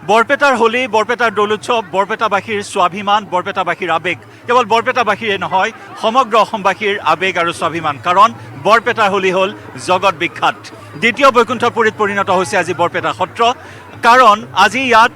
বৰপেটাৰ হোলী, বৰপেটাৰ দৌল উৎসৱ, বৰপেটাবাসীৰ স্বাভিমান, বৰপেটাবাসীৰ আৱেগ। কেৱল বৰপেটাবাসীৰে নহয়, সমগ্ৰ অসমবাসীৰ আৱেগ আৰু স্বাভিমান। কাৰণ বৰপেটাৰ হোলী হ'ল জগত বিখ্যাত। দ্বিতীয় বৈকুণ্ঠপুৰীত পৰিণত হৈছে আজি বৰপেটা সত্ৰ। কাৰণ আজি ইয়াত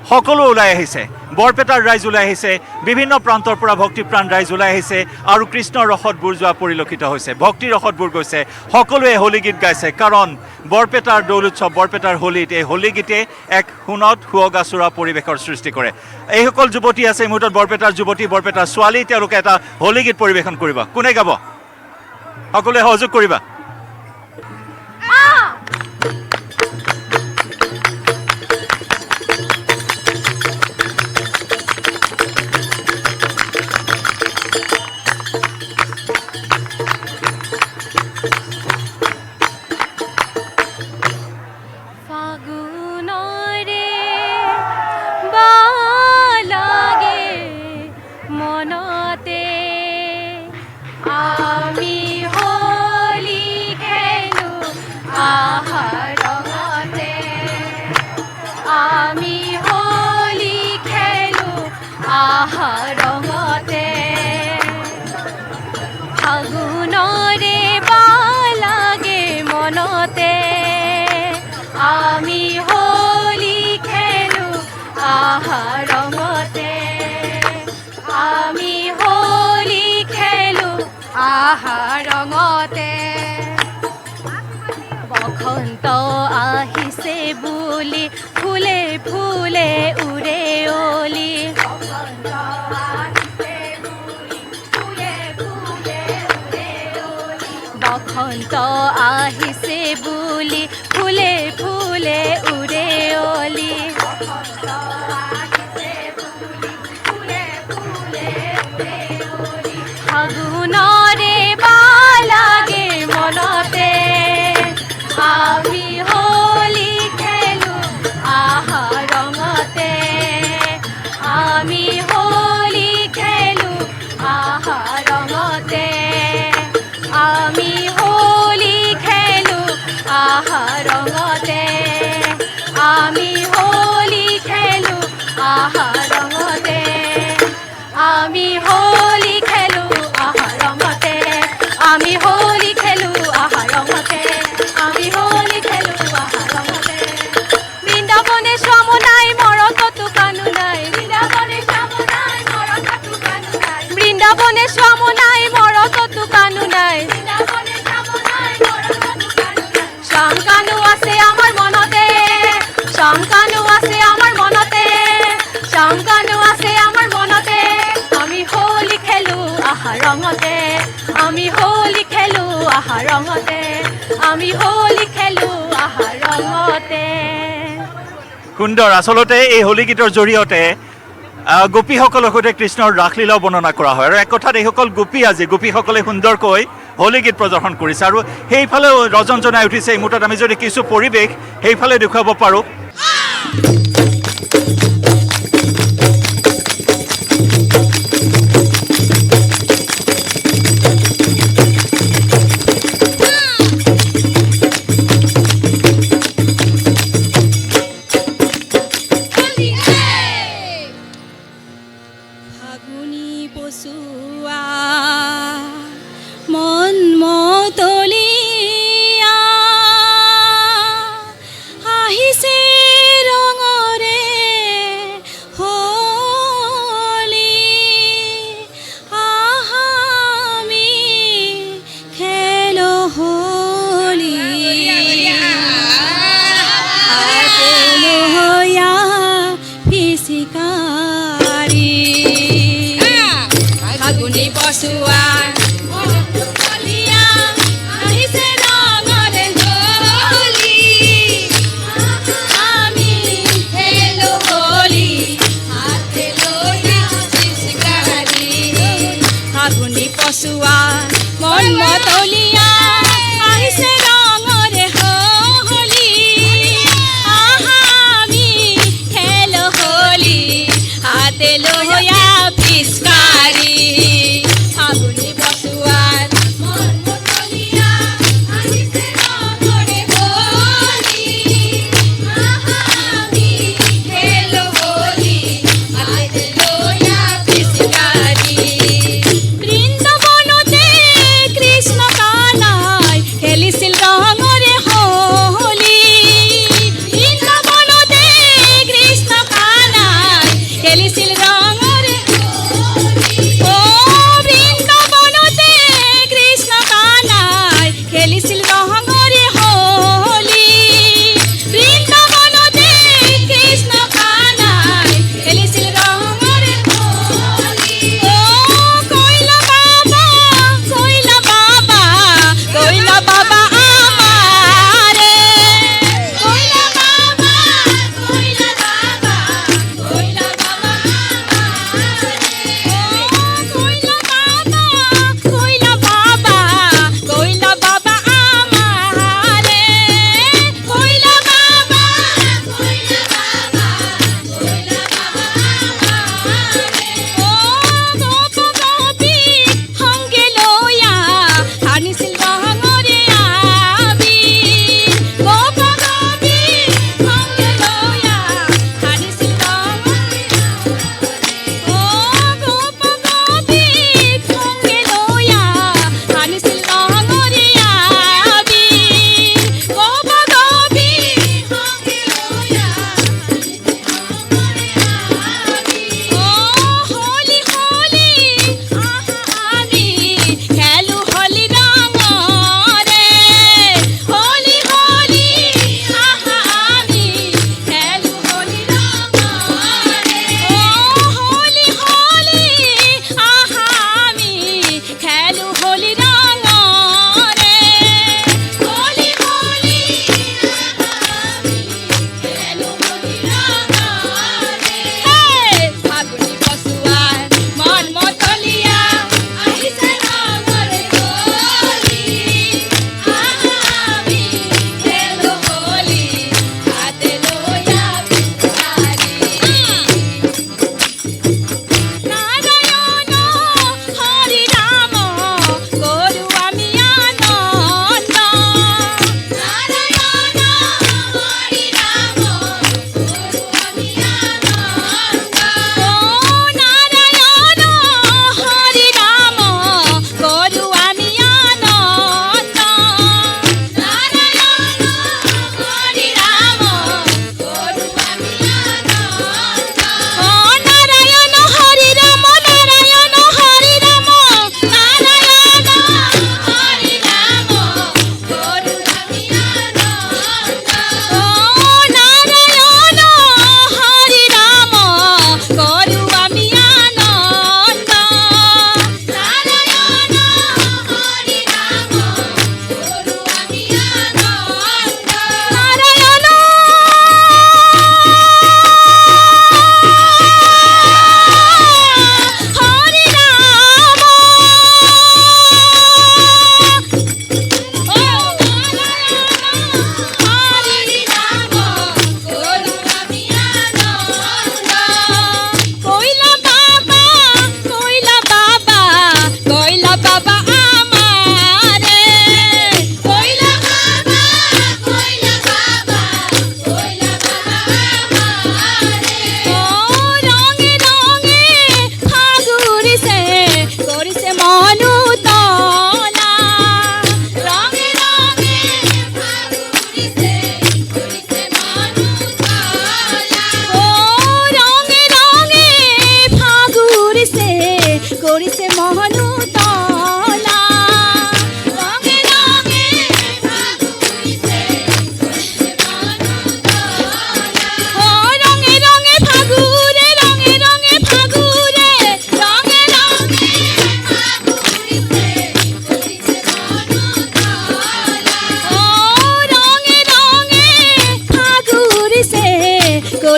সকলো ওলাই আহিছে, বৰপেটাৰ ৰাইজ ওলাই আহিছে, বিভিন্ন প্ৰান্তৰ পৰা ভক্তিপ্ৰাণ ৰাইজ ওলাই আহিছে আৰু কৃষ্ণৰ ৰসত বুৰ যোৱা পৰিলক্ষিত হৈছে, ভক্তিৰ ৰসত বুৰ গৈছে, সকলোৱে হোলী গীত গাইছে। কাৰণ বৰপেটাৰ দৌল উৎসৱ, বৰপেটাৰ হোলীত এই হোলী গীতে এক সোণত সুৱগা চোৰা পৰিৱেশৰ সৃষ্টি কৰে। এইসকল যুৱতী আছে এই মুহূৰ্তত, বৰপেটাৰ যুৱতী, বৰপেটাৰ ছোৱালী, তেওঁলোকে এটা হোলী গীত পৰিৱেশন কৰিব। কোনে গাব? সকলোৱে সহযোগ কৰিবা। ফাগুনৰে বালাগে মনতে আমি হোলী খেলো আহা ৰঙতে, আমি হোলী খেলো আহা ৰঙতে। বসন্ত আহিছে বুলি ফুলে ফুলে উৰে অলি, বসন্ত আহিছে বুলি ফুলে ফুলে উৰে অলি, ফাগুনৰে বালাগে মনতে আমি হোলী খেলো আহা ৰঙতে, আমি হোলী খেলো আহা ৰঙতে, আমি হোলী খেলো আহা ৰঙতে, আমি হোলী খেলো আহা ৰঙতে, আমি হোলী খেলো আহা ৰঙতে, আমি হোলী খেলো আহা ৰঙতে, আমি হোলী খেলো আহা ৰঙতে। বৃন্দাবনে শ্যামনাই মৰকতো কানু নাই, বৃন্দাবনে শ্যামনাই মৰকতো কানু নাই, বৃন্দাবনে শ্যামনাই মৰকতো কানু নাই, বৃন্দাবনে শ্যামনাই মৰকতো কানু নাই। শ্যাম কানু আছে আমাৰ মনতে, শ্যাম কানু আছে আমাৰ মনতে, শ্যাম কানু আছে আমাৰ মনতে, আমি হোলী খেলো আহা ৰঙতে, আমি হোলী খেলো আহা ৰঙতে, আমি হোলী খেলো আহা ৰঙতে। সুন্দৰ। আচলতে এই হোলী গীতৰ জৰিয়তে গোপীসকলৰ সৈতে কৃষ্ণৰ ৰাসলীলাও বৰ্ণনা কৰা হয়। আৰু এক কথাত এইসকল গোপী, আজি গোপীসকলে সুন্দৰকৈ হোলী গীত প্ৰদৰ্শন কৰিছে আৰু সেইফালেও ৰজন জনাই উঠিছে। এই মুহূৰ্তত আমি যদি কিছু পৰিৱেশ সেইফালে দেখুৱাব পাৰোঁ। আহিছে ৰঙা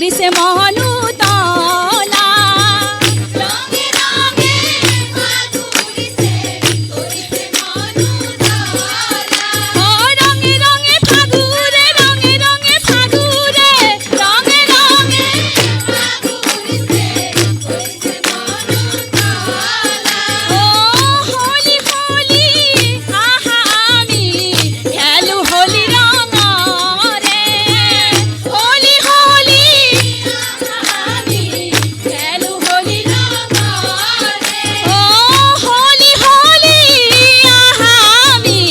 কৰিছে মনু তলা ৰঙে ৰঙে ফাগুৰিছে কৰিছে মনু তলা অ ৰঙে ৰঙে ফাগুৰে ৰঙে ৰঙে ফাগুৰে ৰঙে ৰঙে ফাগুৰিছে কৰিছে মনু তলা অ হোলি হোলি আহা আমি খেলো হোলি ৰঙৰে হোলি হোলি আমি খেলো হোলি ৰঙৰে অ হোলি হোলি আহা আমি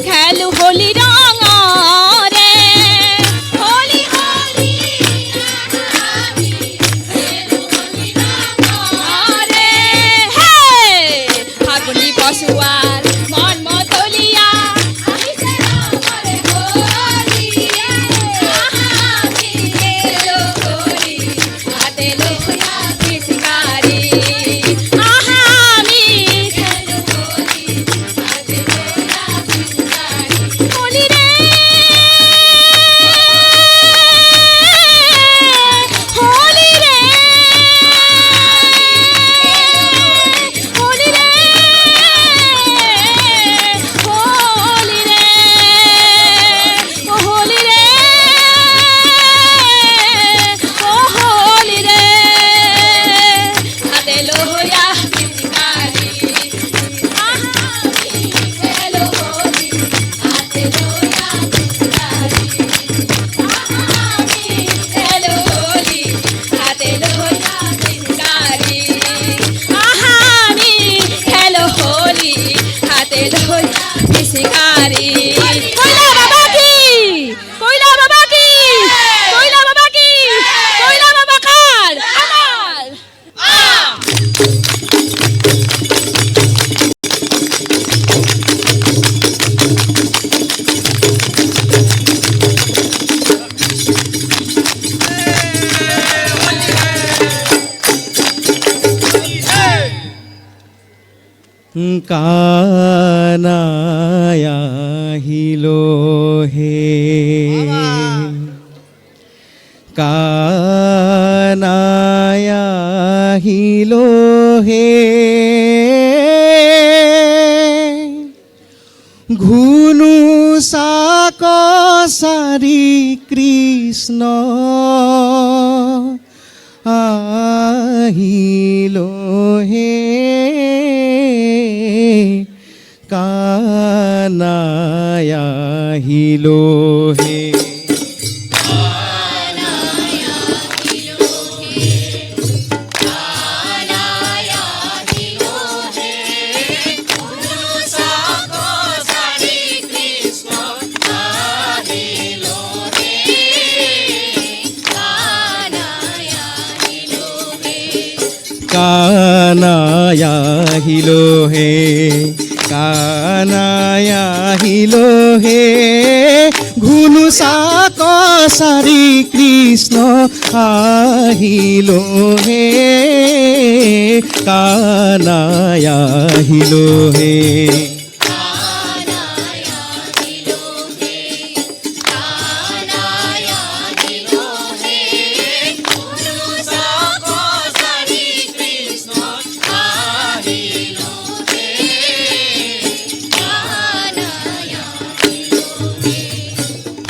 খেলো হোলি ৰঙৰে হোলি হোলি আহা আমি খেলো হোলি ৰঙৰে হে ফাগুনি পশুৱাৰ মন মতলিয়া আহিছে ৰঙৰে হোলি আহা আমি খেলো হোলি হাতে লৈয়া পিচকাৰি আহা আমি খেলো হোলি হাতে লৈয়া পিচকাৰি হোলি ৰে হোলি ৰে হোলি ৰে হোলি ৰে ও হোলি ৰে ও হোলি ৰে হাতে লৈয়া পিচকাৰি আহা আমি খেলো হোলি হাতে লৈয়া পিচকাৰি আহা আমি খেলো হোলি হাতে লৈয়া পিচকাৰি আহা আমি খেলো হোলি হাতে লৈয়া পিচকাৰি কইলা বাবা কি কইলা বাবা কি কইলা বাবা কি কইলা বাবা কার আমার কানাই আহিল হে কানাই আহিল হে ঘুনু চাক সাৰি কৃষ্ণ আহিল হে কানাই আহিল হে কানাই আহিল হে কানাই আহিল হে ঘুনু চাক সাৰি কৃষ্ণ আহিল হে কানাই আহিল হে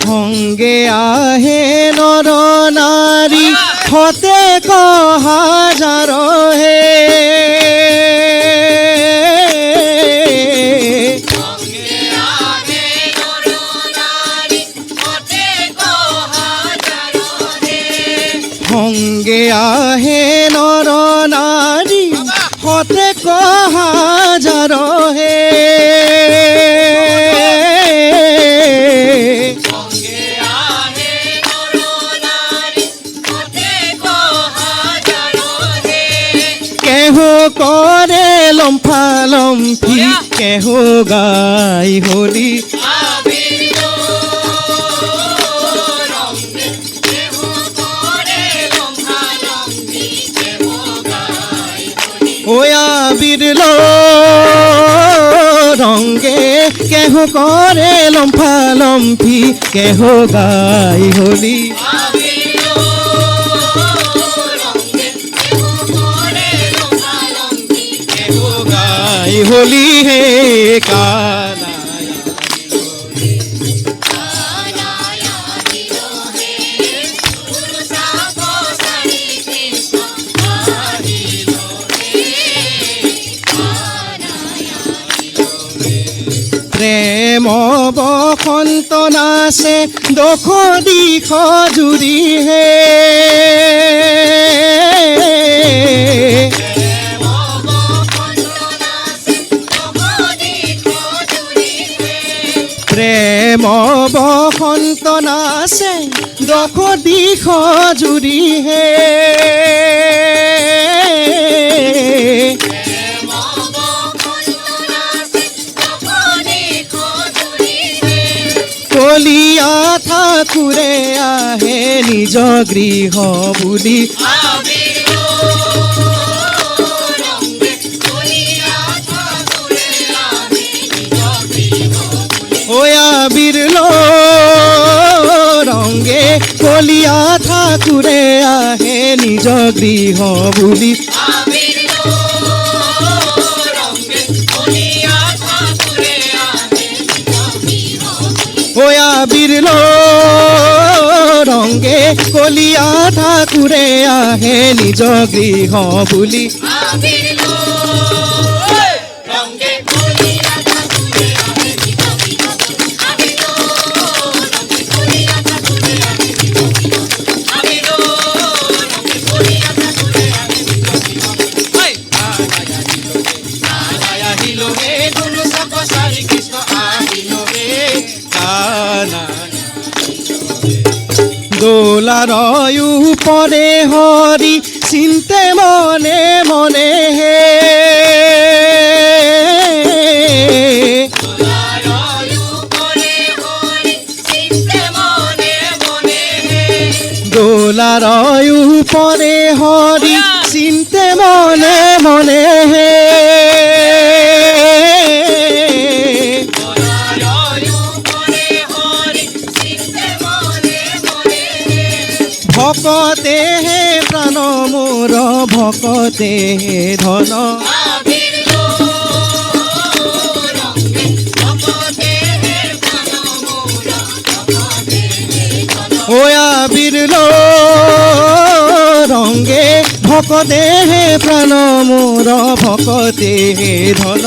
সঙ্গে আহে নৰ নাৰী ফতেক হাজাৰ হে সঙ্গে আহে নৰ নাৰী ফতেক হাজাৰ হে কেহ কৰে লম্ফা লম্ফি কেহ গাই হোলি ও আবির লো রঙ্গে কেহ করে লম্ফা লম্ফি কেহ গাই হোলি গাই হলি হে কানা প্ৰেম বসন্ত নাচে দশ দিশ জুৰি হে প্ৰেম বসন্ত নাচে দশ দিশ জুৰি হে কলিয়া ঠাকুৰে আহে নিজ গৃহ বুলি আবিৰ ৰংগে কলিয়া ঠাকুৰে আহে নিজ গৃহ বুলি আবিৰ ৰংগে কলিয়া ঠাকুৰে আহে নিজ গৃহ বুলি দোলাৰ উপৰে হৰি চিন্তে মনে মনে হে দোলাৰ উপৰে হৰি চিন্তে মনে মনে হে ভকতে হে প্ৰাণ মোৰ ভকতে হে ধন আবিৰ ৰংগে ভকতে হে প্ৰাণ মোৰ ভকতে হে ধন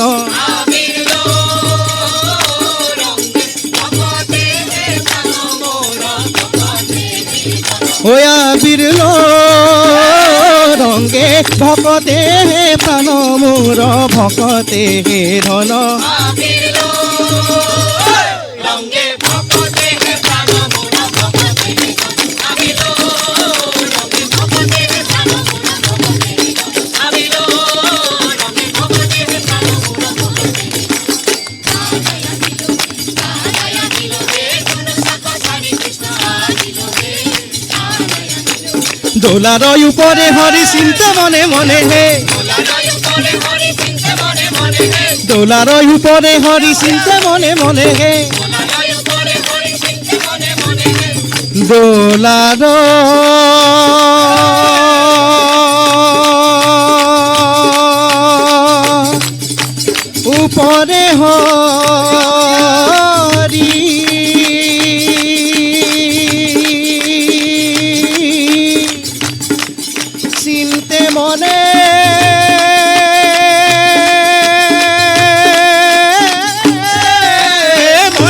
আবিৰ ৰংগে ভকতে হে প্ৰাণ মোৰ ভকতে হে ধন দোলাৰ উপৰে হৰি চিন্তে মনে মনে হে দোলাৰ উপৰে হৰি চিন্তে মনে মনে হে দোলাৰ উপৰে হৰি চিন্তে মনে মনে হে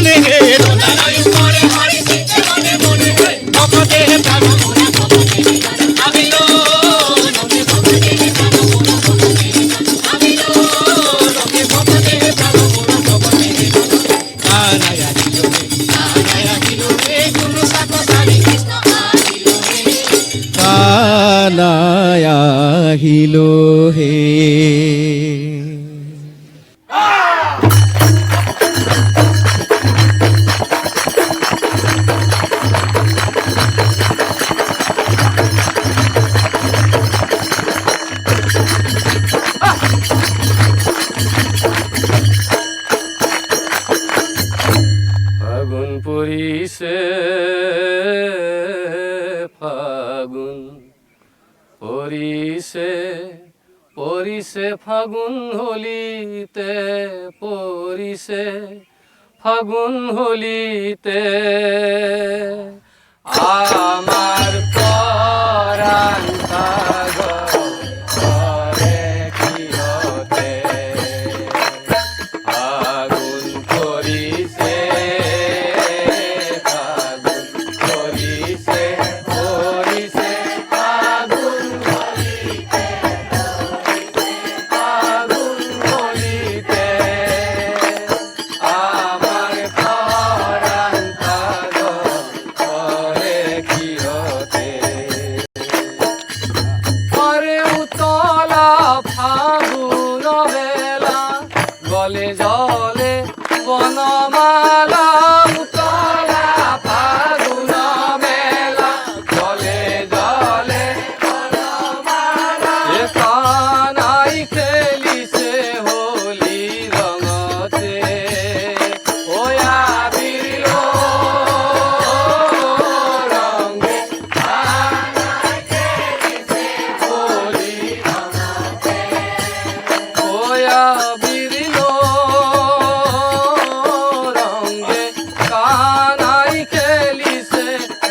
কানাই আহিল হে ফাগুন পৰিছে ফাগুন পৰিছে পৰি পরিছে ফাগুন হোলিতে, পরিছে ফাগুন হোলিতে, আমার পরাণ পাগল করে কি হতে, আগুন পরিছে ফাগুন পরিছে, পরিছে ফাগুন হোলিতে, ফাগুন হোলিতে, আমার পরাণ পাগল করে কি হতে। পরে উতলা ফাগুন বেলা, গলে জলে বনমালা, উতলা ফাগুন বেলা, গলে জলে বনমালা, এ কানাই খেলিছে হোলি রঙতে, ওয়া বিলো রঙে কানাই খেলিছে হোলি রঙতে, ওয়া বিলো রঙে কানাই খেলিছে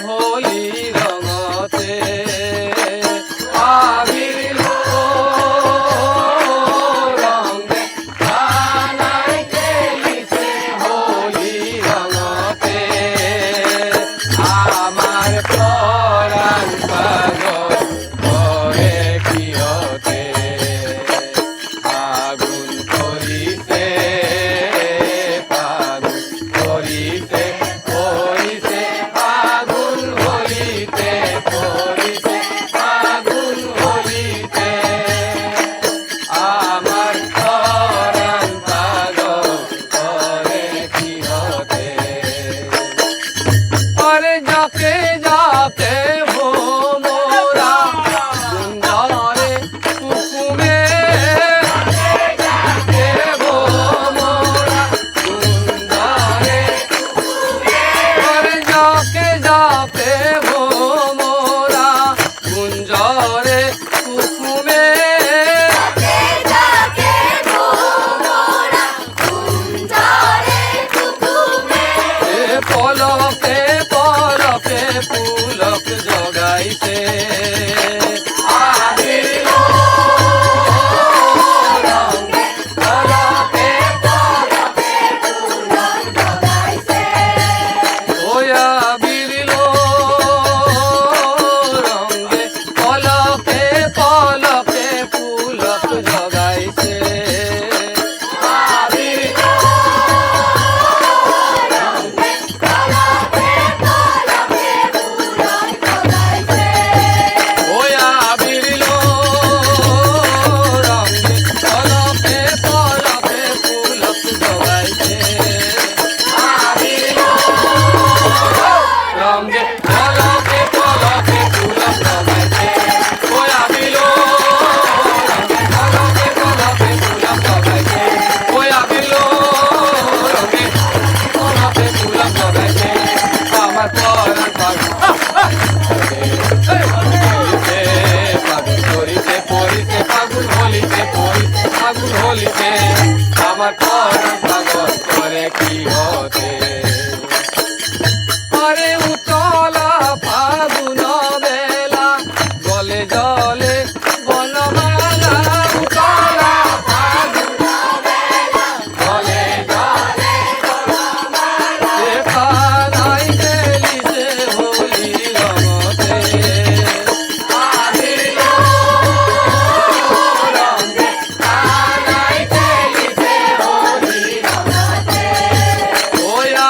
হোলি রঙতে, আবিলো রঙে কানাই খেলিছে হোলি রঙতে, আমার পরাণ পাগল করে কি হতে, ফাগুন করিছে, ফাগুন করিছে, করিছে ফাগুন হোলিতে, করিছে ফাগুন হোলিতে, আমার পরাণ পাগল করে কি হতে। পরে যাকে যাকে ভোমরা গুঞ্জরে কুকুমে, যাকে ভোমরা গুঞ্জরে কুকুমে, পরে যাকে যাকে ভোমরা গুঞ্জরে কুকুমে, যাকে ভোমরা কুঞ্জরে কুকুমে, এ পলকে পলকে পুলক জগাইছে, আবিলো রঙে পলকে পলকে পুলক জগাইছে, ওয়া বিলো রঙে পলকে পলকে পুলক জগাইছে, আবিলো পলকে পলকে পুলক জগাইছে, ওয়া বিলো রঙে পলকে পলকে পুলক জগাইছে, আবিলো রঙে পলকে পলকে পুলক জগাইছে, ওয়া বিলো রঙে পলকে পলকে পুলক জগাইছে, ওয়া বিলো রঙে পলকে পুলক জগাইছে, আমার পরাণ পাগল করিছে, ফাগুন করিছে, পরিছে ফাগুন হোলিতে, পরিছে ফাগুন হোলিতে, আমার পরাণ পাগল করে কি হতে। পরে উতলা ফাগুন বেলা, গলে জলে বনমালা, উতলা ফাগুন বেলা, গলে জলে বনমালা, এ কানাই খেলিছে হোলি রঙতে, আবিলো রঙে কানাই খেলিছে হোলি রঙতে, ওয়া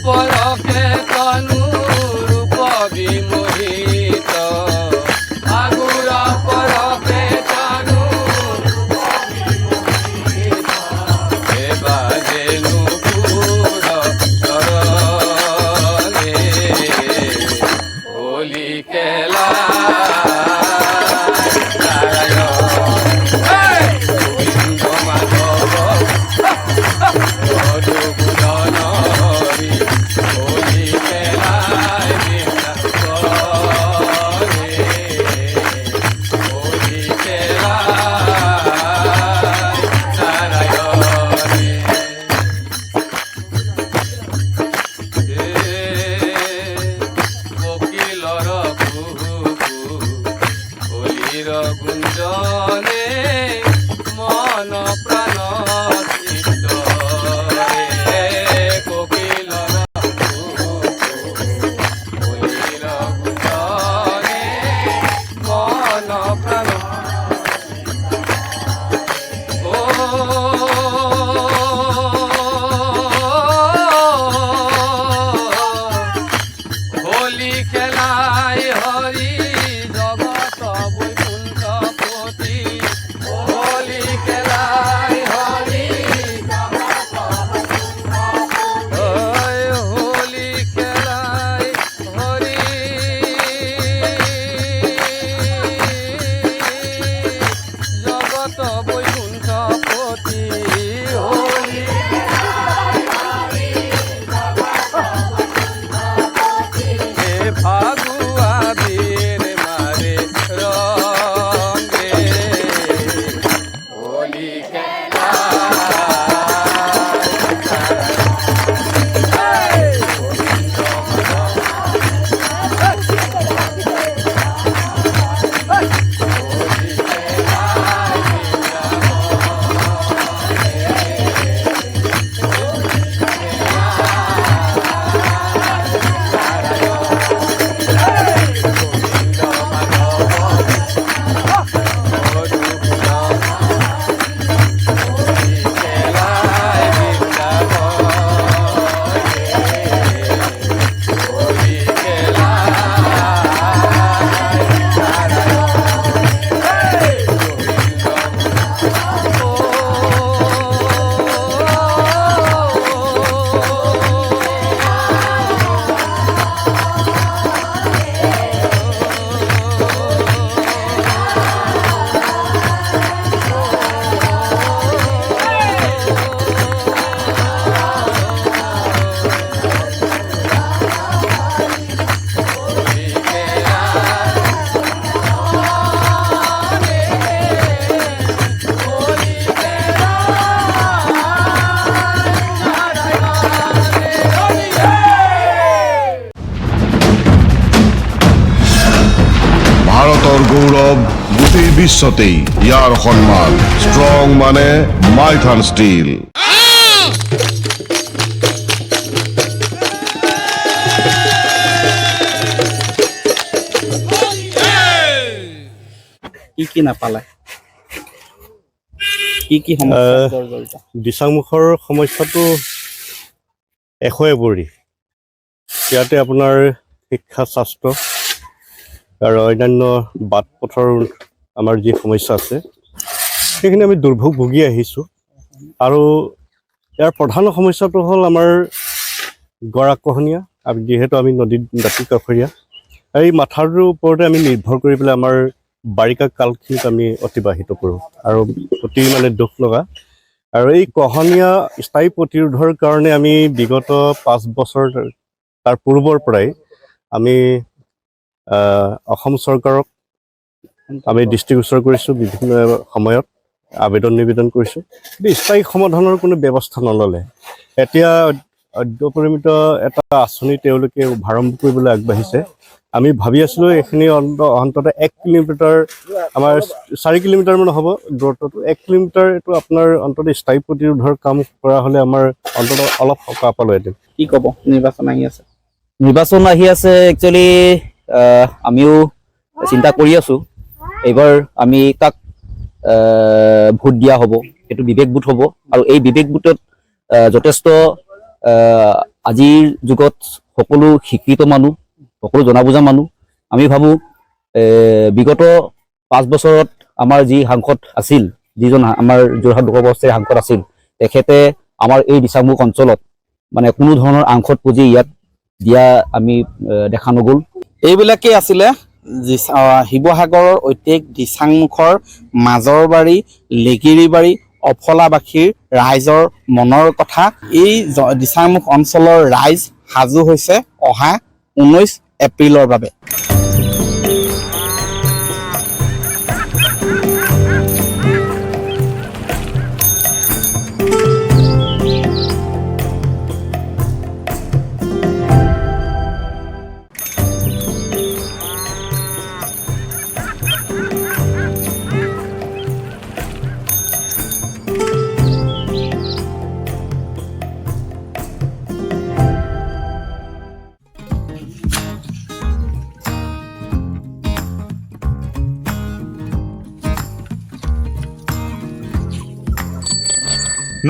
পৰশে তনু ৰূপ বিমোহিত ফাগুৰ পৰশে তনু বাজেনো পুৰ চৰণে হোলী খেলা গুঞ্জনে মন প্রাণ চিত্ত কোকিলর গুঞ্জনে মন প্রাণ হোলি খেলায় হরি জগত বৈকুণ্ঠ পতি হোলি খেলায় হরি হোলি খেলায় হরি জগত বৈকুণ্ঠ পতি হোলি ফাগুয়া বীর মারে রঙে হোলি খেলা ভাৰতৰ গৌৰৱ গোটেই বিশ্বতেই ইয়াৰ সন্মান ষ্ট্ৰং মানে মাইথান ষ্টীল কি নাপালে কি সমস্যা জড়িত দিচাংমুখৰ সমস্যাটো এশয়ে পৰি ইয়াতে আপোনাৰ শিক্ষা স্বাস্থ্য আৰু অন্যান্য বাট পথৰ আমাৰ যি সমস্যা আছে সেইখিনি আমি দুৰ্ভোগ ভুগি আহিছোঁ আৰু ইয়াৰ প্ৰধান সমস্যাটো হ'ল আমাৰ গৰাখহনীয়া আৰু যিহেতু আমি নদীত দাঁতি কাষৰীয়া আৰু এই মাথাটোৰ ওপৰতে আমি নিৰ্ভৰ কৰি পেলাই আমাৰ বাৰিষা কালখিনিত আমি অতিবাহিত কৰোঁ আৰু অতি মানে দুখ লগা আৰু এই খহনীয়া স্থায়ী প্ৰতিৰোধৰ কাৰণে আমি বিগত 5 বছৰ তাৰ পূৰ্বৰ পৰাই আমি অসম চৰকাৰক আমি দৃষ্টিগোচৰ কৰিছোঁ বিভিন্ন সময়ত আবেদন নিবেদন কৰিছোঁ কিন্তু স্থায়ী সমাধানৰ কোনো ব্যৱস্থা নল'লে এতিয়া অদ্যপৰিমিত এটা আঁচনি তেওঁলোকে আৰম্ভ কৰিবলৈ আগবাঢ়িছে আমি ভাবি আছিলোঁ এইখিনি অন্তত 1 কিলোমিটাৰ আমাৰ 4 কিলোমিটাৰমান হ'ব দূৰত্বটো 1 কিলোমিটাৰ এইটো আপোনাৰ অন্তত স্থায়ী প্ৰতিৰোধৰ কাম কৰা হ'লে আমাৰ অন্তত অলপ সকাহ পালোহেঁতেন কি ক'ব নিৰ্বাচন আহি আছে একচুৱেলি আমিও চিন্তা কৰি আছোঁ এইবাৰ আমি কাক ভোট দিয়া হ'ব এইটো বিবেক ভোট হ'ব আৰু এই বিবেক ভোটত যথেষ্ট আজিৰ যুগত সকলো শিক্ষিত মানুহ, সকলো জনা বুজা মানুহ, আমি ভাবোঁ বিগত 5 বছৰত আমাৰ যি সাংসদ আছিল, যিজন আমাৰ যোৰহাট লোকসভাৰ সাংসদ আছিল, তেখেতে আমাৰ এই দিচাংমুখ অঞ্চলত মানে কোনো ধৰণৰ আংসত পুঁজি ইয়াত দিয়া আমি দেখা নগ'ল। এইবিলাকেই আছিলে শিৱসাগৰৰ ঐতিহাসিক দিচাংমুখৰ মাজৰবাৰী, লেগিৰিবাৰী, অফলাবাসীৰ ৰাইজৰ মনৰ কথা। এই দিচাংমুখ অঞ্চলৰ ৰাইজ সাজু হৈছে অহা 19 এপ্ৰিলৰ বাবে।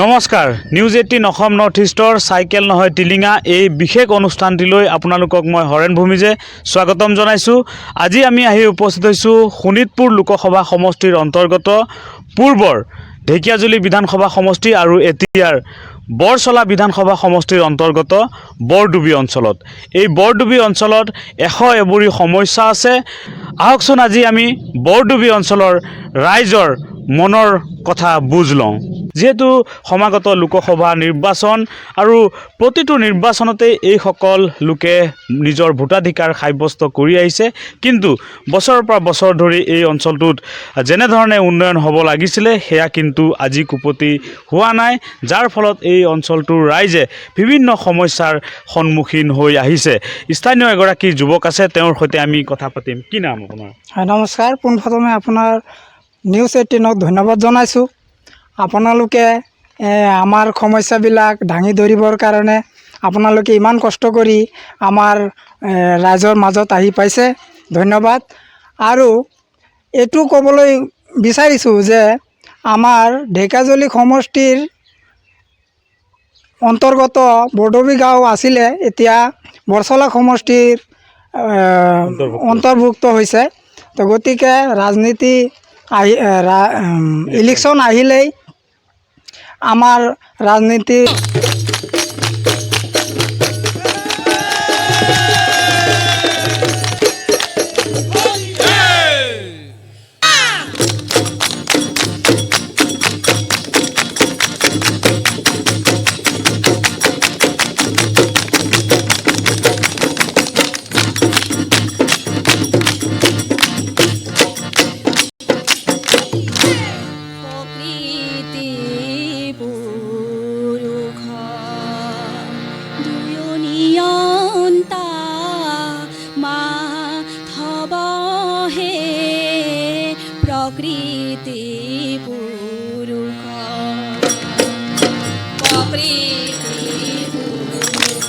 নমস্কাৰ, নিউজ 18 অসম নৰ্থ ইষ্টৰ চাইকেল নহয় টিলিঙা এই বিশেষ অনুষ্ঠানটিলৈ আপোনালোকক মই হৰেণ ভূমিজে স্বাগতম জনাইছোঁ। আজি আমি আহি উপস্থিত হৈছোঁ শোণিতপুৰ লোকসভা সমষ্টিৰ অন্তৰ্গত পূৰ্বৰ ঢেকীয়াজুলি বিধানসভা সমষ্টি আৰু এতিয়াৰ বৰচলা বিধানসভা সমষ্টিৰ অন্তৰ্গত বৰডুবি অঞ্চলত। এই বৰডুবি অঞ্চলত 100 এবুৰি সমস্যা আছে। আহকচোন আজি আমি বৰডুবি অঞ্চলৰ ৰাইজৰ মনৰ কথা বুজ লওঁ। যিহেতু সমাগত লোকসভা নিৰ্বাচন আৰু প্ৰতিটো নিৰ্বাচনতেই এইসকল লোকে নিজৰ ভোটাধিকাৰ সাব্যস্ত কৰি আহিছে, কিন্তু বছৰৰ পৰা বছৰ ধৰি এই অঞ্চলটোত যেনেধৰণে উন্নয়ন হ'ব লাগিছিলে সেয়া কিন্তু আজি কুপতি হোৱা নাই, যাৰ ফলত এই অঞ্চলটোৰ ৰাইজে বিভিন্ন সমস্যাৰ সন্মুখীন হৈ আহিছে। স্থানীয় এগৰাকী যুৱক আছে, তেওঁৰ সৈতে আমি কথা পাতিম। কি নাম আপোনাৰ? হয়, নমস্কাৰ। পোনপ্ৰথমে আপোনাৰ নিউজ 18ক ধন্যবাদ জনাইছোঁ। আপোনালোকে আমাৰ সমস্যাবিলাক দাঙি ধৰিবৰ কাৰণে আপোনালোকে ইমান কষ্ট কৰি আমাৰ ৰাইজৰ মাজত আহি পাইছে, ধন্যবাদ। আৰু এইটো ক'বলৈ বিচাৰিছোঁ যে আমাৰ ঢেকীয়াজুলি সমষ্টিৰ অন্তৰ্গত বৰডুবি গাঁও আছিলে, এতিয়া বৰচলা সমষ্টিৰ অন্তৰ্ভুক্ত হৈছে। তো গতিকে ৰাজনীতি ইলেকশ্যন আহিলেই আমাৰ ৰাজনীতি প্রকৃতি পুরুষ প্রকৃতি পুরুষ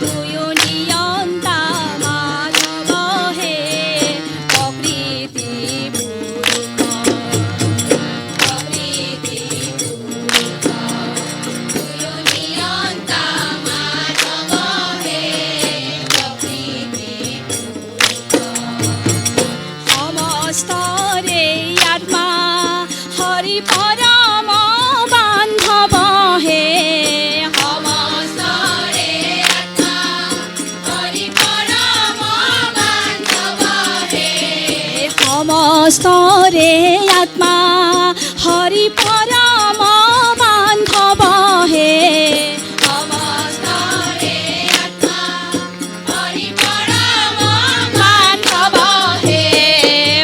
দুয় নিয়ন্তা মানব হে প্রকৃতি পুরুষ দুয় নিয়ন্তা মানব হে প্রকৃতি সমস্তরে আত্মা হরি পরম বান্ধব হে সমস্তরে আত্মা হরি পরম বান্ধব হে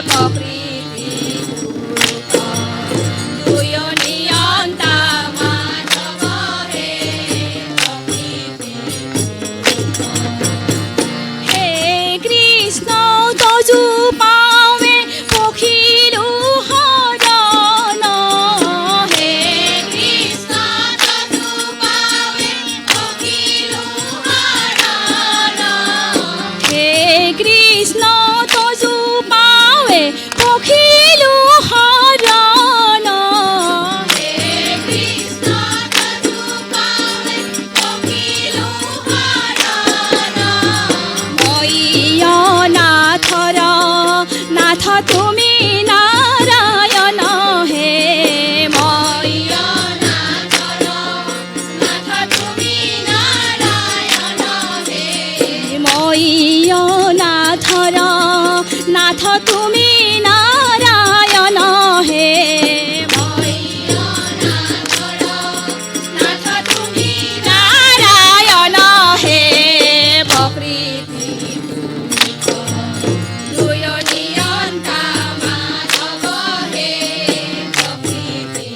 প্রকৃতি দুয় নিয়ন্তা মাধব হে প্রকৃতি হে কৃষ্ণ তজু পাওয়ে পখিলু হরণ নারায়ণ হে ময় নাথর নাথ তুমি নারায়ণ হে ময় নাথর নাথ তুমি নারায়ণ হে ময় নাথর নাথ তুমি নারায়ণ হে প্রকৃতি দুয় নিয়ন্তা মাধব হে প্রকৃতি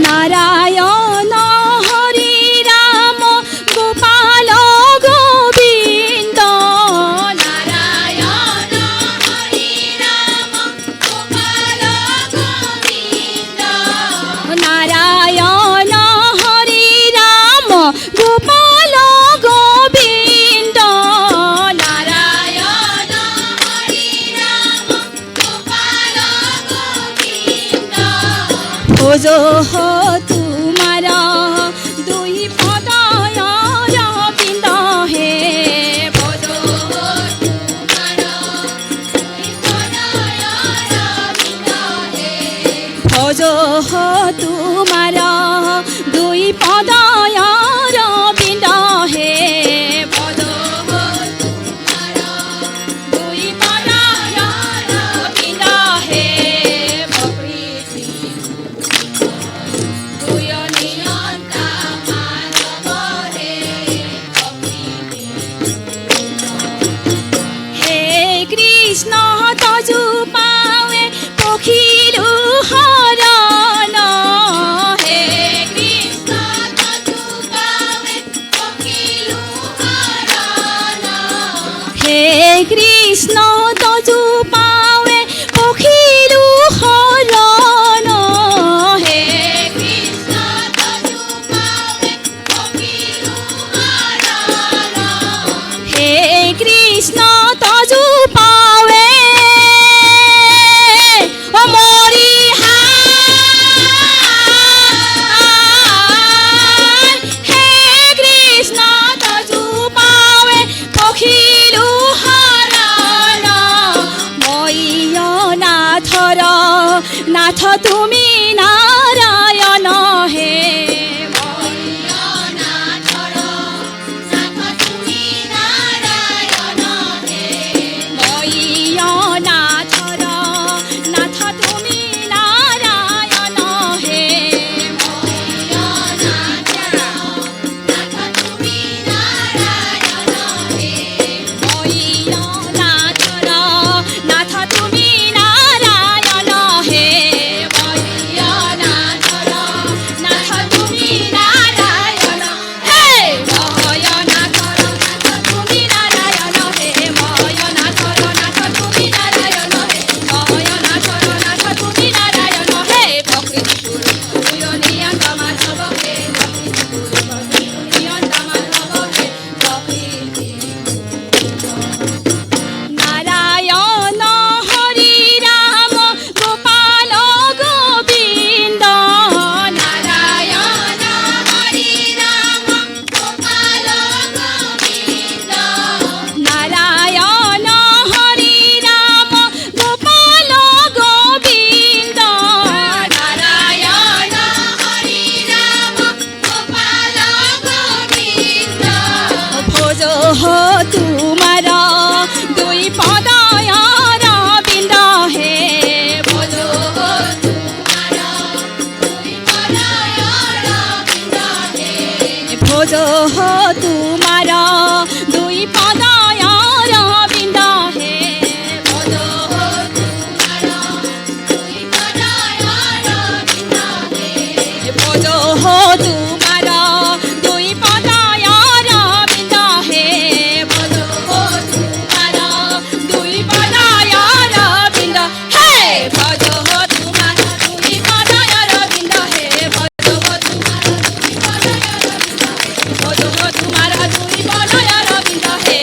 নারায়ণ হরি রাম গোপাল গোবিন্দ নারায়ণ হরি রাম গোপাল গোবিন্দ নারায়ণ হরি রাম গোপাল গোবিন্দ নারায়ণ হরি রাম গোপাল গোবিন্দ ভোজ তোমার দুই পদয় রবিন্দ হে ভোজ তোমার দুই পদয় রবিন্দ হে ভোজ তোমার দুই পদয় রবিন্দ হে ভোজ তোমার দুই পদয় রবিন্দ হে প্রকৃতি দুয় নিয়ন্তা মাধব হে প্রকৃতি হে কৃষ্ণ তজু পাৱে পখিলু হৰণ হে কৃষ্ণ তজু পাৱে পখিলু হৰণ হে কৃষ্ণ তজু পাৱে পখিলু হৰণ হে কৃষ্ণ তজু পাৱে পখিলু হৰণ হে কৃষ্ণ তজু পাৱে অমৰি হে কৃষ্ণ তজু পাৱে পখিলু হৰণ ময় নাথৰ নাথ তুমি নাৰায়ণ হে ময় নাথৰ নাথ তুমি নাৰায়ণ হে ময় নাথৰ নাথ তুমি নাৰায়ণ হে ময় নাথৰ নাথ তুমি নাৰায়ণ হে ময় নাথৰ নাথ তুমি নাৰায়ণ হে ময় নাথৰ নাথ তুমি নাৰায়ণ হে ময় নাথৰ নাথ তুমি নাৰায়ণ হে ময় নাথৰ নাথ তুমি নাৰায়ণ হে ময় নাথৰ নাথ তুমি নাৰায়ণ হে প্ৰকৃতি দুয় নিয়ন্তা মাধৱ হে প্ৰকৃতি নিয়ন্তা মাধৱ হে প্ৰকৃতি নারায়ণ হরি রাম গোপাল গোবিন্দ নারায়ণ হরি রাম গোপাল গোবিন্দ নারায়ণ হরি রাম গোপাল গোবিন্দ নারায়ণ হরি রাম গোপাল গোবিন্দ ভোজ তোমার দুই পদয় রবিন্দ হে ভোজ তোমার দুই পদয় রবিন্দ হে ভোজ তোমার দুই পদয় রবিন্দ হে ভোজ তোমার দুই পদয় রবিন্দ হে ভোজ তোমার দুই পদয় রবিন্দ হে ভোজ তোমার দুই পদয় রবিন্দ হে ভোজ তোমার দুই পদয় রবিন্দ হে ভোজ তোমার দুই পদয় রবিন্দ হে ভোজ তোমার দুই পদয় রবিন্দ হে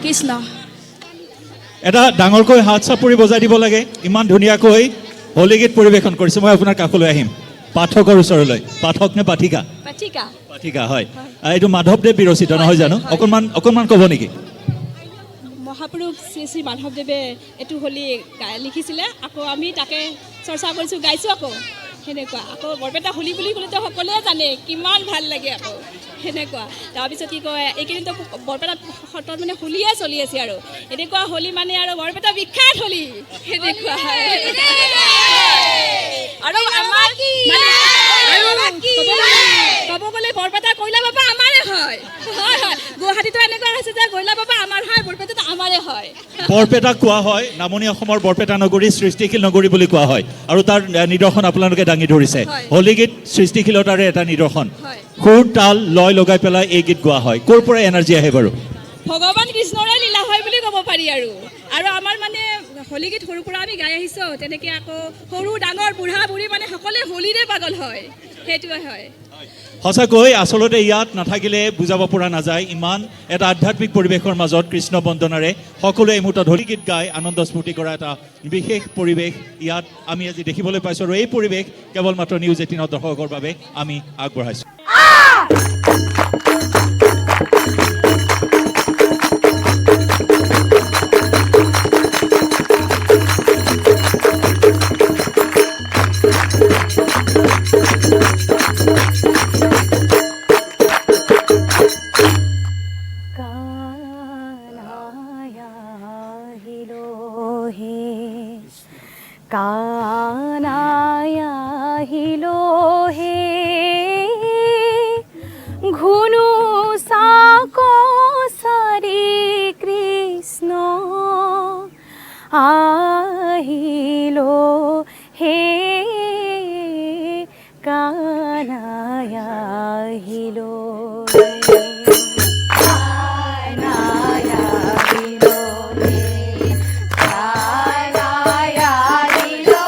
কৃষ্ণ এটা ডাঙৰকৈ হাত চাপৰি বজাই দিব লাগে ইমান ধুনীয়াকৈ হোলী গীত পৰিৱেশন কৰিছে মই আপোনাৰ কাষলৈ আহিম পাঠকৰ ওচৰলৈ পাঠক নে পাঠিকা পাঠিকা পাঠিকা হয় এইটো মাধৱদেৱ বিৰচিত নহয় জানো অকণমান ক'ব নেকি মহাপুৰুষ শ্ৰী শ্ৰী মাধৱদেৱে এইটো হোলী লিখিছিলে আকৌ আমি তাকে চৰ্চা কৰিছোঁ গাইছোঁ আকৌ সেনেকুৱা আকৌ বৰপেটা হোলী বুলি ক'লেতো সকলোৱে জানে কিমান ভাল লাগে আকৌ সেনেকুৱা তাৰপিছত কি কয় এইকেইদিনতো বৰপেটাত সত্ৰত মানে হোলীয়ে চলি আছে আৰু এনেকুৱা হোলী মানে আৰু বৰপেটা বিখ্যাত হোলী সেনেকুৱা আৰু আমাৰ ক'ব গ'লে বৰপেটা কয়লা বাবা আমাৰে হয় হয় গুৱাহাটীতো এনেকুৱা হৈছে যে কয়লা বাবা আমাৰ হয় বৰপেটাত আমাৰে হয় বৰপেটাক কোৱা হয় নামনি অসমৰ বৰপেটা নগৰী সৃষ্টিশীল নগৰী বুলি কোৱা হয় আৰু তাৰ নিদৰ্শন আপোনালোকে দাঙি ধৰিছে হোলী গীত সৃষ্টিশীলতাৰে এটা নিদৰ্শন সুৰ তাল লয় লগাই পেলাই এই গীত গোৱা হয় ক'ৰ পৰা এনাৰ্জি আহে বাৰু ভগৱান কৃষ্ণৰে লীলা হয় বুলি ক'ব পাৰি আৰু আমাৰ মানে হোলী গীত সৰুৰ পৰা আমি গাই আহিছোঁ তেনেকৈ আকৌ সৰু ডাঙৰ বুঢ়া বুঢ়ী মানে সকলোৱে হোলীৰে পাগল হয় সেইটোৱে হয় সঁচাকৈ আচলতে ইয়াত নাথাকিলে বুজাব পৰা নাযায় ইমান এটা আধ্যাত্মিক পৰিৱেশৰ মাজত কৃষ্ণ বন্দনাৰে সকলোৱে এই মুহূৰ্তত হোলী গীত গাই আনন্দ স্ফূৰ্তি কৰা এটা বিশেষ পৰিৱেশ ইয়াত আমি আজি দেখিবলৈ পাইছোঁ আৰু এই পৰিৱেশ কেৱল মাত্ৰ নিউজ 18 দৰ্শকৰ বাবে আমি আগবঢ়াইছোঁ কানায়া হিলো হে ঘুনু সাকো সারি কৃষ্ণ আহিলো হে কানায়া হিলো কানায়া হিলো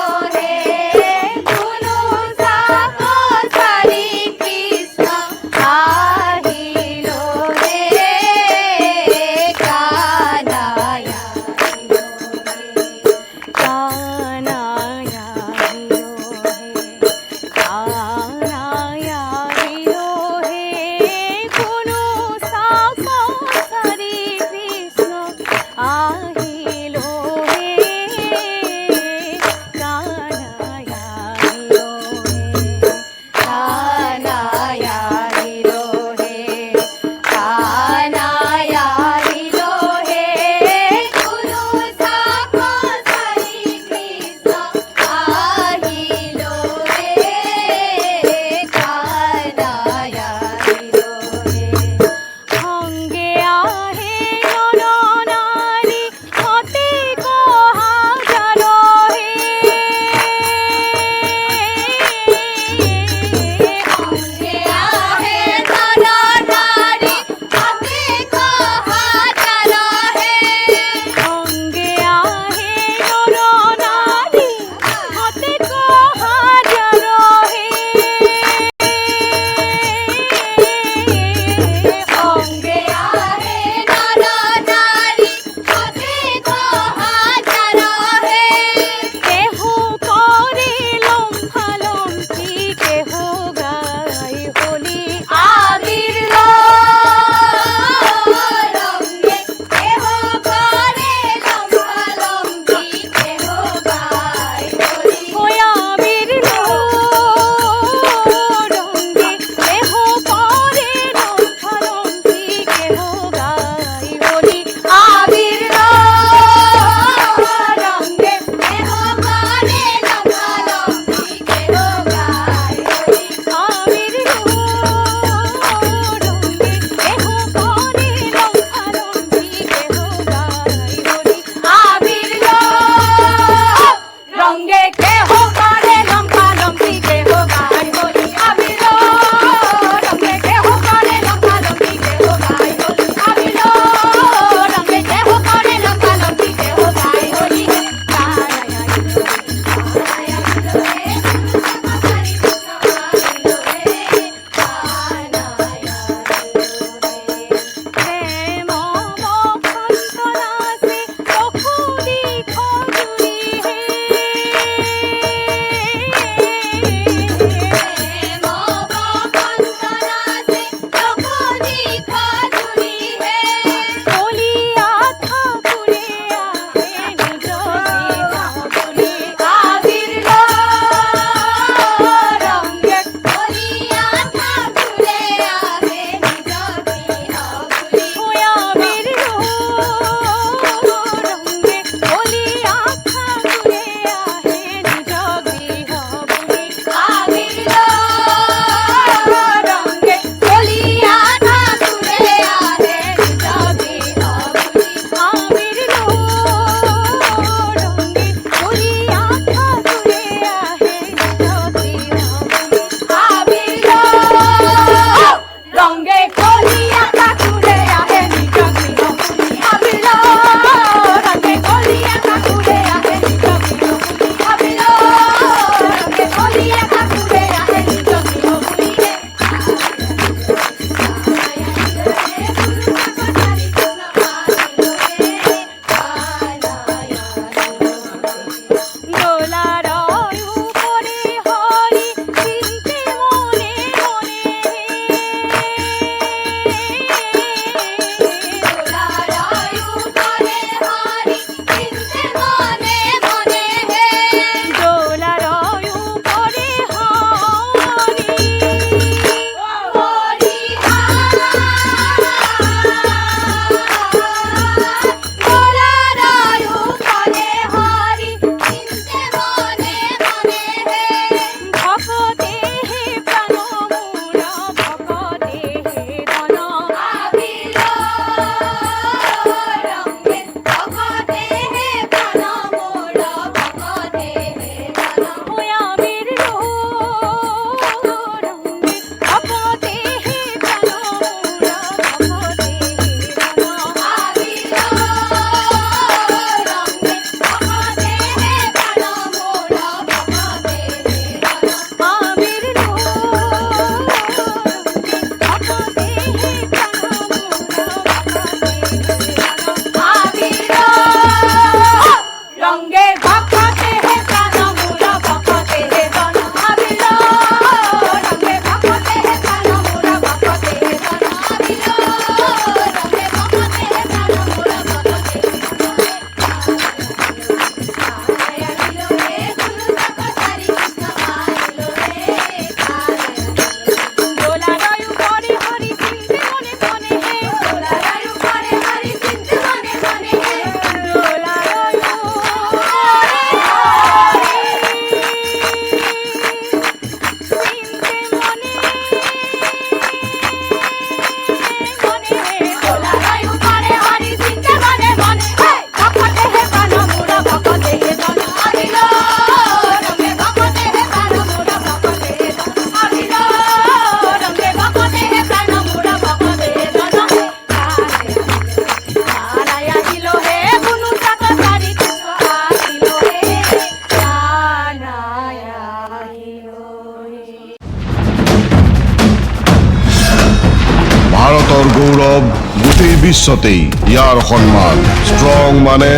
বিশ্বতেই ইয়াৰ সন্মান ষ্ট্ৰং মানে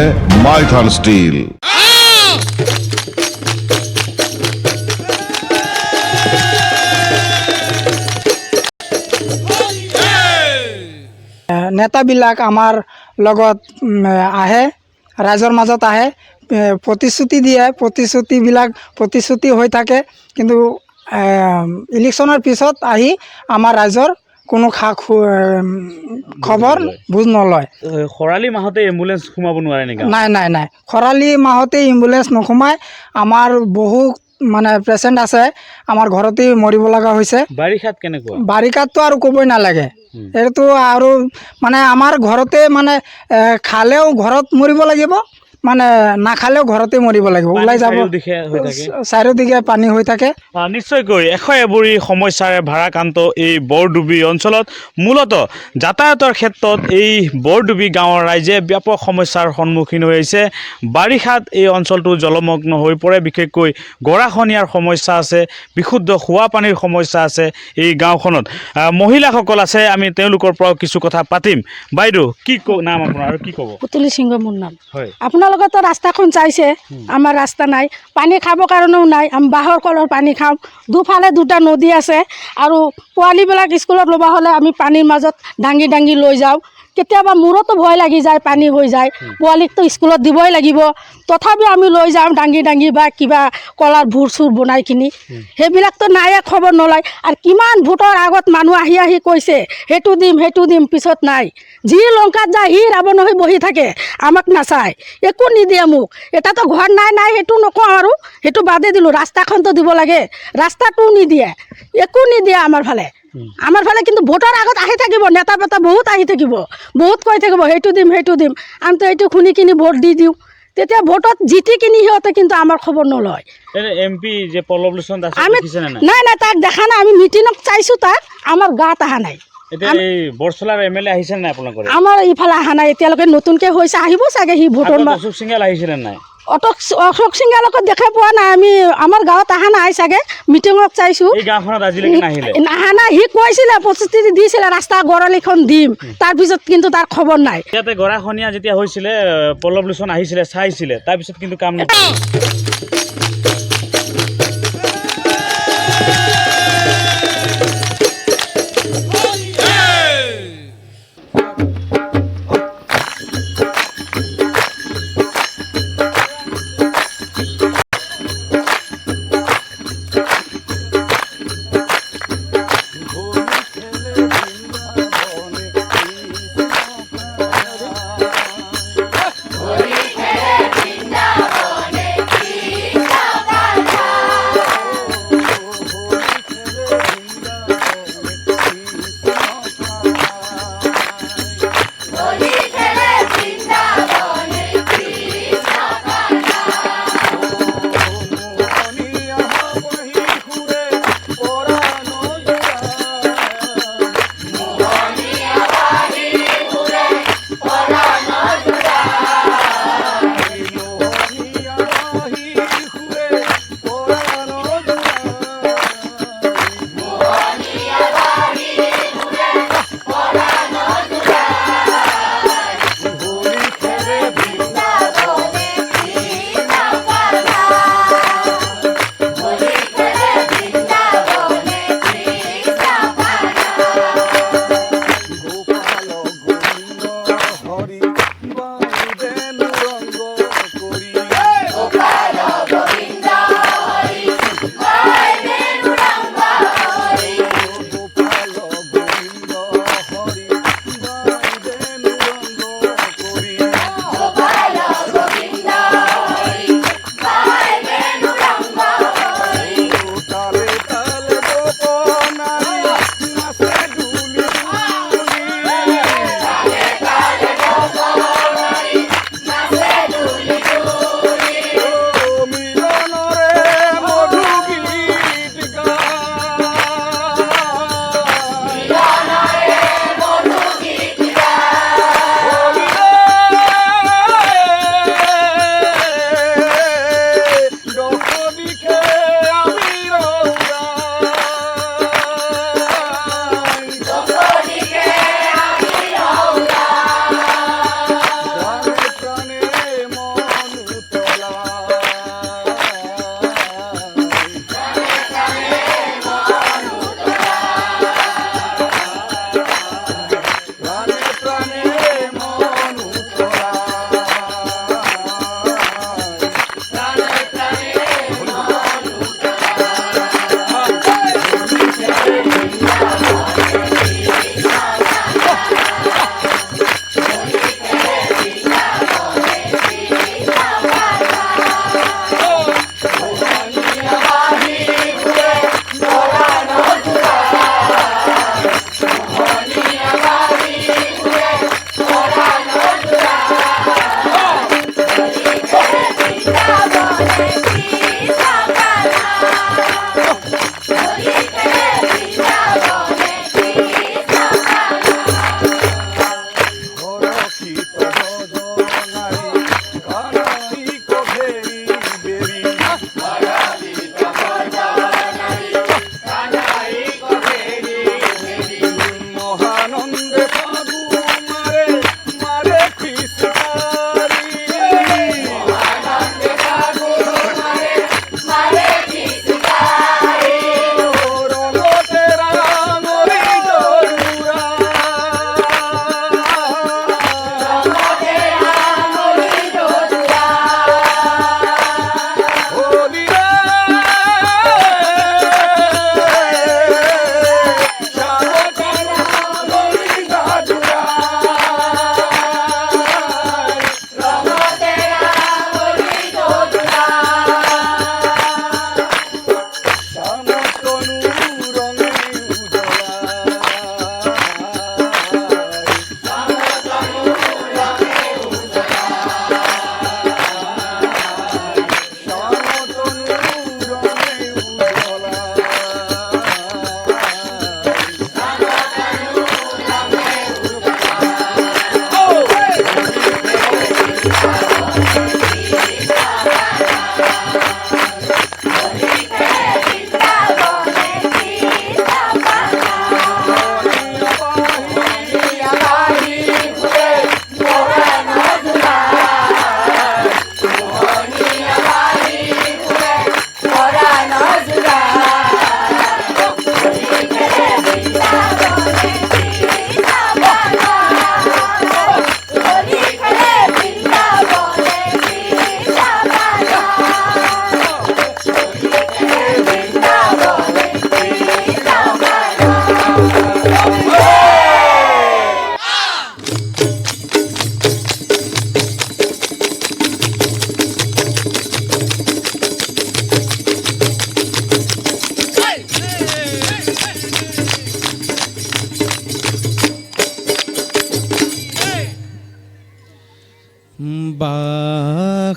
মাইথান ষ্টীল নেতাবিলাক আমাৰ লগত আহে, ৰাইজৰ মাজত আহে, প্ৰতিশ্ৰুতি দিয়ে, প্ৰতিশ্ৰুতি হৈ থাকে, কিন্তু ইলেকশ্যনৰ পিছত আহি আমাৰ ৰাইজৰ কোনো খবৰ বুজ নলয়। খৰালি মাহতে এম্বুলেঞ্চ সোমাব নোৱাৰে নেকি? নাই খৰালি মাহতে এম্বুলেঞ্চ নোসোমায়। আমাৰ বহু মানে পেচেণ্ট আছে আমাৰ ঘৰতেই মৰিব লগা হৈছে। বাৰিষাত কেনেকুৱা? বাৰিষাততো আৰু ক'বই নালাগে। এইটো আৰু মানে আমাৰ ঘৰতে মানে খালেও ঘৰত মৰিব লাগিব, মানে নাখালেও ঘৰতে মৰিব লাগিব, ওলাই যাব চাৰিওদিকে পানী হৈ থাকে। নিশ্চয়কৈ এশ এবুৰি সমস্যাৰে ভাৰাক্ৰান্ত এই বৰডুবি অঞ্চলত মূলতঃ যাতায়াতৰ ক্ষেত্ৰত এই বৰডুবি গাঁৱৰ ৰাইজে ব্যাপক সমস্যাৰ সন্মুখীন হৈ আহিছে। বাৰিষাত এই অঞ্চলটো জলমগ্ন হৈ পৰে, বিশেষকৈ গৰাখহনীয়াৰ সমস্যা আছে, বিশুদ্ধ খোৱা পানীৰ সমস্যা আছে এই গাঁওখনত। মহিলাসকল আছে, আমি তেওঁলোকৰ পৰাও কিছু কথা পাতিম। বাইদেউ কি নাম আপোনাৰ আৰু কি ক'ব? পুতুলি সিংহ মোৰ নাম। হয়, আপোনালোকেতো ৰাস্তাখন চাইছে, আমাৰ ৰাস্তা নাই, পানী খাব কাৰণেও নাই, আমি বাঁহৰ কলৰ পানী খাওঁ। দুফালে দুটা নদী আছে আৰু পোৱালিবিলাক স্কুলত ল'ব হ'লে আমি পানীৰ মাজত দাঙি দাঙি লৈ যাওঁ। কেতিয়াবা মূৰতো ভয় লাগি যায়, পানী হৈ যায়, পোৱালিকতো স্কুলত দিবই লাগিব, তথাপিও আমি লৈ যাওঁ দাঙি দাঙি বা কিবা কলাৰ ভোৰ চুৰ বনাই কিনি। সেইবিলাকতো নাইয়ে, খবৰ নলয়। আৰু কিমান ভোটৰ আগত মানুহ আহি আহি কৈছে সেইটো দিম, পিছত নাই। যি লংকাত যায় সি ৰাৱণ হৈ বহি থাকে, আমাক নাচায়, একো নিদিয়ে মোক। এটাতো ঘৰ নাই সেইটো নকওঁ আৰু, সেইটো বাদে দিলোঁ। ৰাস্তাখনতো দিব লাগে, ৰাস্তাটোও নিদিয়ে, একো নিদিয়ে আমাৰ ফালে। কিন্তু ভোটৰ আগত আহি থাকিব, নেতা পেতা বহুত আহি থাকিব, বহুত কৈ থাকিব সেইটো দিম, আমিতো এইটো শুনি কিনি ভোট দি দিওঁ। তেতিয়া ভোটত জিতি কিনি সিহঁতে কিন্তু আমাৰ খবৰ নলয়। আমি নাই তাক দেখা নাই, আমি মিটিঙত চাইছোঁ, তাক আমাৰ গাত অহা নাই। আমাৰ ইফালে অহা নাই এতিয়ালৈকে, নতুনকৈ হৈছে, আহিব চাগে সি ভোটৰ। অশোক সিংহালকো দেখা পোৱা নাই আমি, আমাৰ গাঁৱত অহা নাই চাগে, মিটিঙত চাইছোঁ। অহা নাই, সি কৈছিলে, প্ৰতিশ্ৰুতি দিছিলে ৰাস্তা গড়ালিখন দিম, তাৰপিছত কিন্তু তাৰ খবৰ নাই। ইয়াতে গৰাখহনীয়া যেতিয়া হৈছিলে, পল্লৱ লোচন আহিছিলে, চাইছিলে, তাৰপিছত কিন্তু কাম নকৰিলে।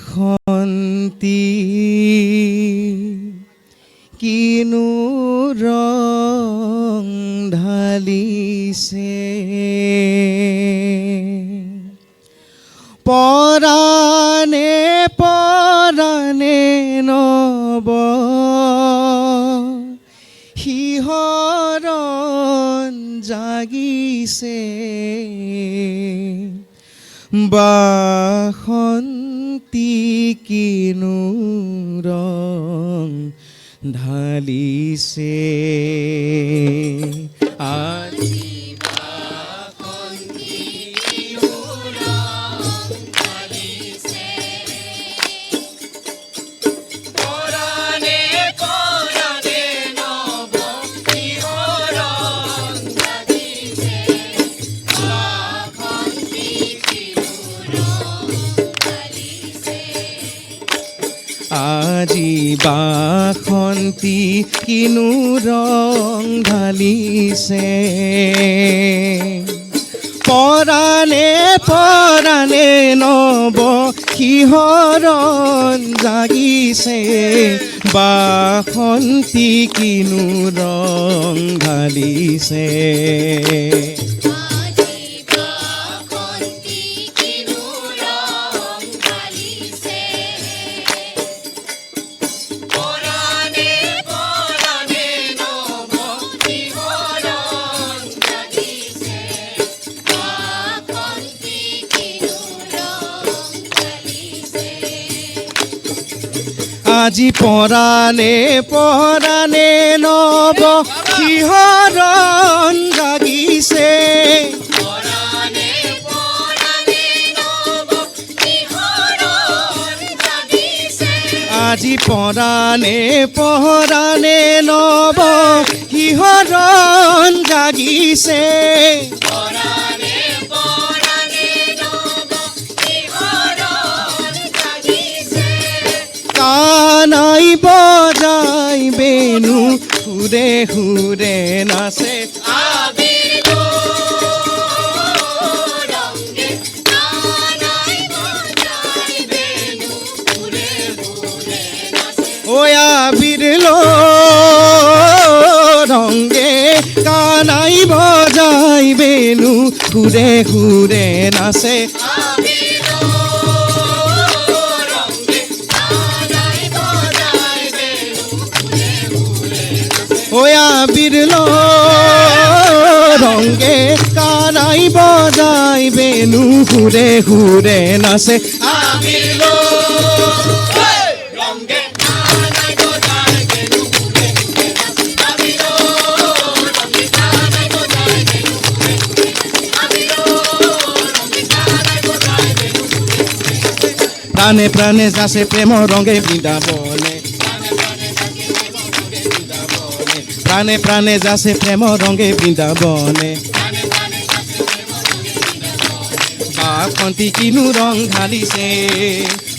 বাসন্তী কিনো ৰং ঢালিছে পৰাণে পৰাণে নব শিহৰণ জাগিছে বাসন্তী কিনো ৰং ঢালিছে আজি বাসন্তী কিনো ৰং ঢালিছে পৰাণে পৰাণে নব শিহৰণ জাগিছে বাসন্তী আজি বাসন্তী কিনো ৰং ঢালিছে পৰাণে পৰাণে নব শিহৰণ জাগিছে বাসন্তী কিনো ৰং ঢালিছে আজি পৰাণে পৰাণে নব শিহৰণ জাগিছে আজি পৰাণে পৰাণে নব শিহৰণ জাগিছে কানাই বজাই বেনু সুৰে সুৰে নাচে আবির লো রঙে কানাই বজাই বজাই বেনু সুৰে সুৰে নাচে ওয়া বিরল রঙে কানাই বজাই বেনু সুৰে সুৰে নাচে আবিরল প্রাণে প্রাণে যাসে প্রেম রঙে বৃন্দাবনে প্রাণে প্রাণে যাসে প্রেম রঙে বৃন্দাবনে বাসন্তী কিনু রং ঢালিছে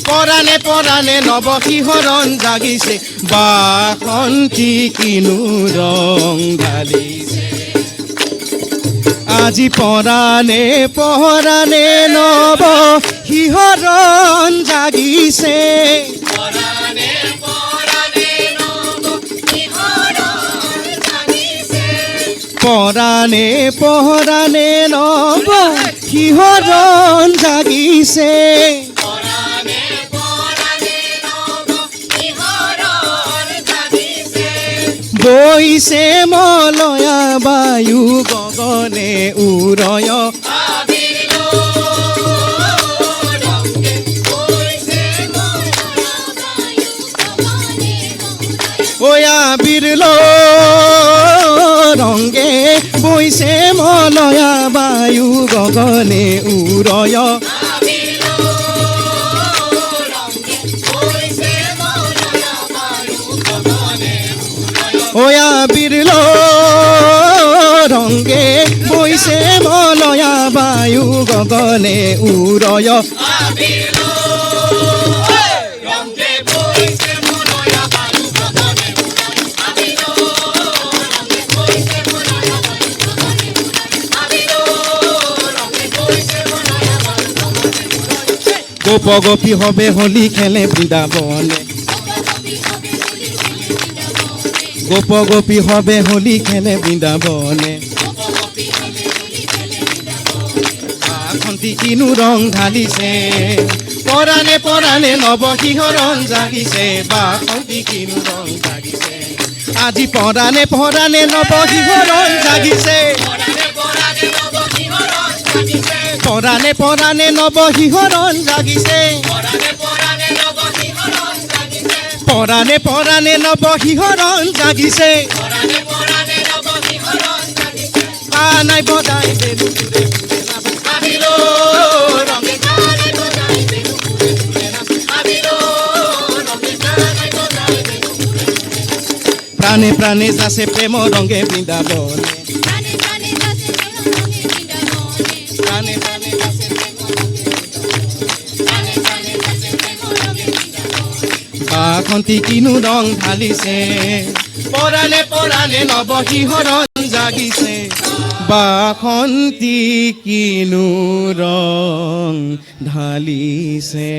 পরাণে পরাণে নব শিহৰণ জাগিছে বাসন্তী কিনু রং ঢালিছে আজি পৰাণে পৰাণে নব শিহৰণ জাগিছে পৰাণে পৰাণে নব শিহৰণ জাগিছে বৈছে মলয়া বায়ু গগনে উৰয় ওয়া বিরল রঙে বৈছে মলয়া বায়ু গগনে উৰয় ওয়া বিরল রঙে বৈছে মলয়া বায়ু গগনে উৰয় গোপ গোপী হবে হোলি খেলে বৃন্দাবনে গোপ গোপী হবে হোলি খেলে বৃন্দাবনে বাসন্তী কিনু রং ঢালিছে পৰাণে পৰাণে নব শিহৰণ জাগিছে বাসন্তী কিনু ৰং জাগিছে আজি পৰাণে পৰাণে নব শিহৰণ জাগিছে পৰাণে পৰাণে নব শিহৰণ জাগিছে পৰাণে পৰাণে নব শিহৰণ জাগিছে কানাই বজাই বেনু সুৰে সুৰে নাচে আবিল ৰঙে কানাই বজাই বেনু সুৰে সুৰে নাচে আবিল ৰঙে কানাই বজাই বেনু সুৰে সুৰে প্ৰাণে প্ৰাণে যাসে প্ৰেম ৰঙে বৃন্দাবনে প্ৰাণে প্ৰাণে যাসে প্ৰেম ৰঙে বৃন্দাবনে প্ৰাণে প্ৰাণে যাসে প্ৰেম ৰঙে বৃন্দাবনে প্ৰাণে প্ৰাণে যাসে প্ৰেম ৰঙে বৃন্দাবনে বাসন্তী কিনু ৰং ঢালিছে পৰাণে পৰাণে নব শিহৰণ জাগিছে বাসন্তী কিনু ৰং ঢালিছে